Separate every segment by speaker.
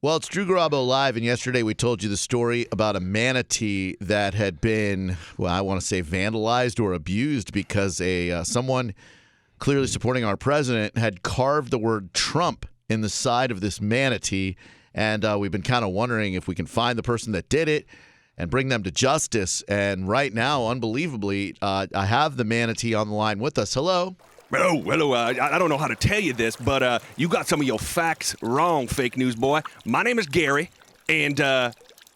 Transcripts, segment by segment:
Speaker 1: Well, it's Drew Garabo Live, and yesterday we told you the story about a manatee that had been, well, I want to say vandalized or abused because someone clearly supporting our president had carved the word Trump in the side of this manatee, and we've been kind of wondering if we can find the person that did it and bring them to justice. And right now, unbelievably, I have the manatee on the line with us. Hello.
Speaker 2: Hello. I don't know how to tell you this, but you got some of your facts wrong, fake news boy. My name is Gary, and I'm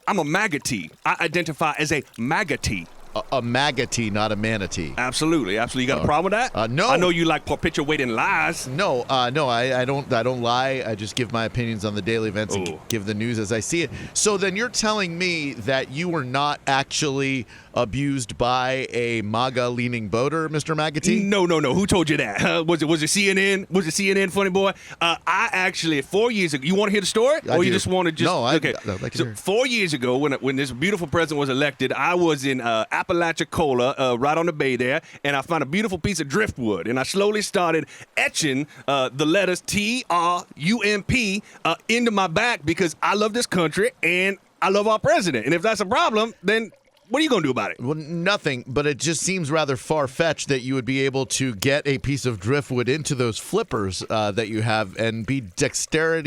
Speaker 2: a Humagatee. I identify as a Humagatee.
Speaker 1: A Humagatee, not a manatee.
Speaker 2: Absolutely. You got a problem with that?
Speaker 1: No.
Speaker 2: I know you like perpetuating lies.
Speaker 1: No, I don't lie. I just give my opinions on the daily events and give the news as I see it. So then you're telling me that you were not actually abused by a MAGA-leaning voter, Mr. Humagatee?
Speaker 2: No. Who told you that? Was it CNN? Was it CNN, funny boy? I actually, 4 years ago, you want to hear the story?
Speaker 1: I
Speaker 2: or
Speaker 1: do.
Speaker 2: You just want to just...
Speaker 1: No,
Speaker 2: okay.
Speaker 1: I'd like to
Speaker 2: So
Speaker 1: hear.
Speaker 2: 4 years ago, when this beautiful president was elected, I was in Apalachicola, right on the bay there, and I found a beautiful piece of driftwood, and I slowly started etching the letters T-R-U-M-P into my back because I love this country and I love our president. And if that's a problem, then... what are you going to do about it?
Speaker 1: Well, nothing, but it just seems rather far-fetched that you would be able to get a piece of driftwood into those flippers that you have and be dexterous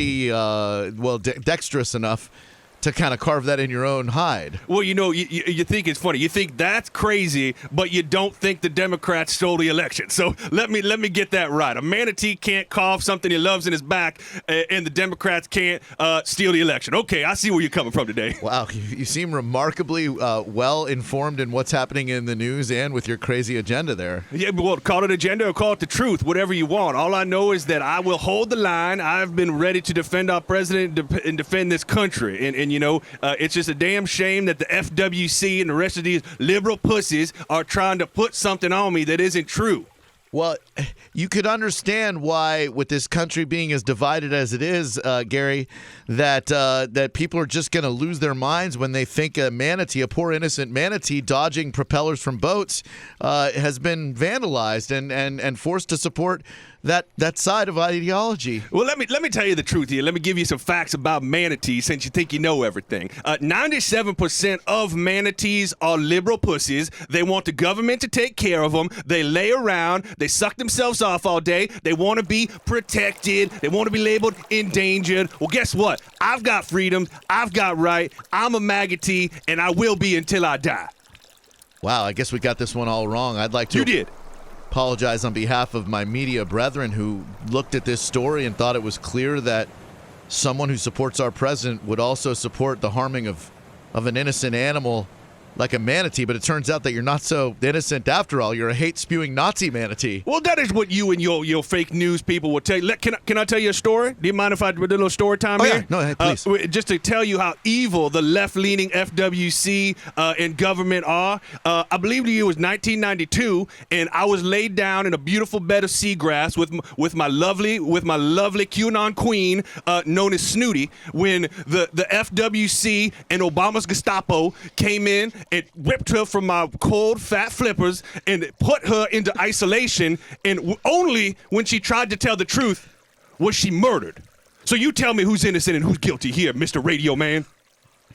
Speaker 1: enough to kind of carve that in your own hide.
Speaker 2: Well, you think it's funny. You think that's crazy, but you don't think the Democrats stole the election. So let me get that right. A manatee can't carve something he loves in his back, and the Democrats can't steal the election. Okay, I see where you're coming from today.
Speaker 1: Wow, you seem remarkably well-informed in what's happening in the news and with your crazy agenda there.
Speaker 2: Yeah, well, call it agenda or call it the truth, whatever you want. All I know is that I will hold the line. I've been ready to defend our president and defend this country. And it's just a damn shame that the FWC and the rest of these liberal pussies are trying to put something on me that isn't true.
Speaker 1: Well, you could understand why, with this country being as divided as it is, Gary, that people are just going to lose their minds when they think a manatee, a poor innocent manatee dodging propellers from boats, has been vandalized and forced to support that side of ideology.
Speaker 2: Well, let me tell you the truth here. Let me give you some facts about manatees since you think you know everything. 97% of manatees are liberal pussies. They want the government to take care of them. They lay around. They suck themselves off all day. They want to be protected. They want to be labeled endangered. Well, guess what? I've got freedom. I've got right. I'm a Humagatee, and I will be until I die.
Speaker 1: Wow, I guess we got this one all wrong. I'd like to...
Speaker 2: You did.
Speaker 1: Apologize on behalf of my media brethren who looked at this story and thought it was clear that someone who supports our president would also support the harming of an innocent animal like a manatee, but it turns out that you're not so innocent after all. You're a hate-spewing Nazi manatee.
Speaker 2: Well, that is what you and your fake news people will tell you. Can I tell you a story? Do you mind if I do a little story time here?
Speaker 1: Yeah. No, please.
Speaker 2: Just to tell you how evil the left-leaning FWC and government are. I believe the year was 1992, and I was laid down in a beautiful bed of seagrass with my lovely QAnon queen known as Snooty when the FWC and Obama's Gestapo came in and ripped her from my cold, fat flippers and put her into isolation. And only when she tried to tell the truth was she murdered. So you tell me who's innocent and who's guilty here, Mr. Radio Man.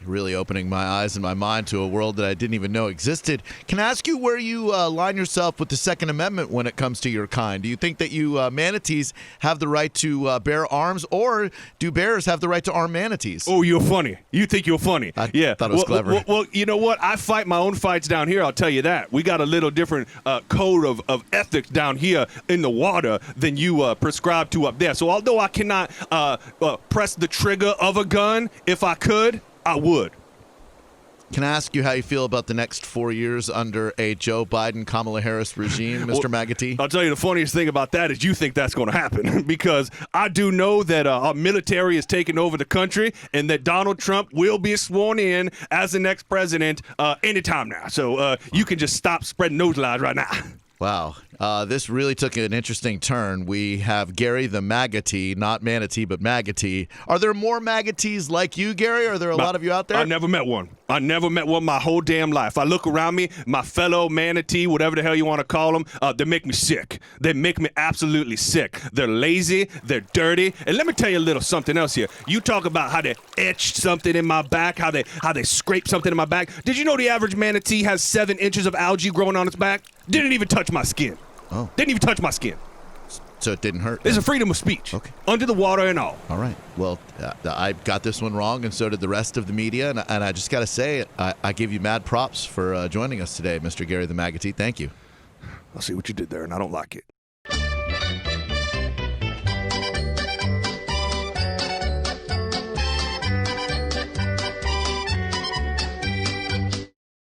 Speaker 1: Really opening my eyes and my mind to a world that I didn't even know existed. Can I ask you where you line yourself with the Second Amendment when it comes to your kind? Do you think that you manatees have the right to bear arms, or do bears have the right to arm manatees?
Speaker 2: Oh, you're funny. You think you're funny.
Speaker 1: I
Speaker 2: yeah.
Speaker 1: thought it was clever.
Speaker 2: Well, you know what? I fight my own fights down here, I'll tell you that. We got a little different code of ethics down here in the water than you prescribe to up there. So although I cannot press the trigger of a gun, if I could, I would.
Speaker 1: Can I ask you how you feel about the next 4 years under a Joe Biden, Kamala Harris regime, Mr. Humagatee?
Speaker 2: I'll tell you the funniest thing about that is you think that's going to happen because I do know that our military is taking over the country and that Donald Trump will be sworn in as the next president anytime now. So you can just stop spreading those lies right now.
Speaker 1: Wow. This really took an interesting turn. We have Gary the Magatee, not Manatee, but Magatee. Are there more Magatees like you, Gary? Are there a lot of you out there?
Speaker 2: I never met one. I never met one my whole damn life. I look around me, my fellow Manatee, whatever the hell you want to call them, they make me sick. They make me absolutely sick. They're lazy, they're dirty, and let me tell you a little something else here. You talk about how they etched something in my back, how they scraped something in my back. Did you know the average Manatee has 7 inches of algae growing on its back? Didn't even touch my skin.
Speaker 1: Oh.
Speaker 2: Didn't even touch my skin.
Speaker 1: So it didn't hurt?
Speaker 2: It's a freedom of speech.
Speaker 1: Okay.
Speaker 2: Under the water and all.
Speaker 1: All right. Well, I got this one wrong, and so did the rest of the media. And I just got to say, I give you mad props for joining us today, Mr. Gary the Magatee. Thank you.
Speaker 2: I see what you did there, and I don't like it.